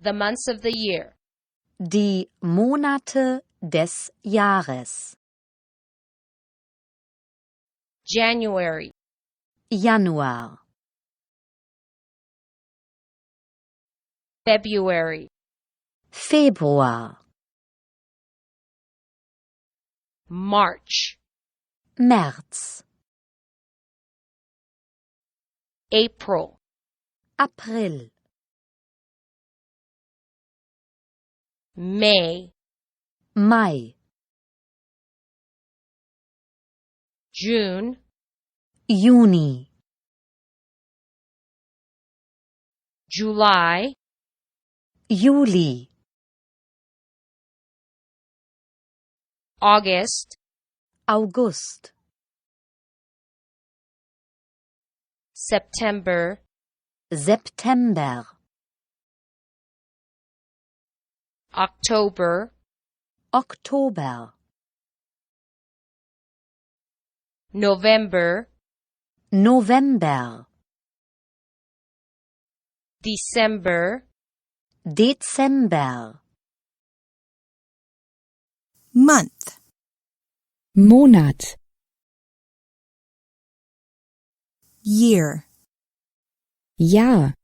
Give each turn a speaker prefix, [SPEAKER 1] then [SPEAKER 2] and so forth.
[SPEAKER 1] the months of the year.
[SPEAKER 2] Die Monate des Jahres.
[SPEAKER 1] January,
[SPEAKER 2] Januar,
[SPEAKER 1] February,
[SPEAKER 2] Februar,
[SPEAKER 1] March,
[SPEAKER 2] März,
[SPEAKER 1] April,
[SPEAKER 2] April,
[SPEAKER 1] May,
[SPEAKER 2] Mai,
[SPEAKER 1] June,
[SPEAKER 2] Juni,
[SPEAKER 1] July,
[SPEAKER 2] Juli,
[SPEAKER 1] August,
[SPEAKER 2] August,
[SPEAKER 1] September,
[SPEAKER 2] September,
[SPEAKER 1] October,
[SPEAKER 2] Oktober,
[SPEAKER 1] November,
[SPEAKER 2] November,
[SPEAKER 1] December,
[SPEAKER 2] Dezember,
[SPEAKER 3] month,
[SPEAKER 4] Monat,
[SPEAKER 3] year,
[SPEAKER 4] Jahr,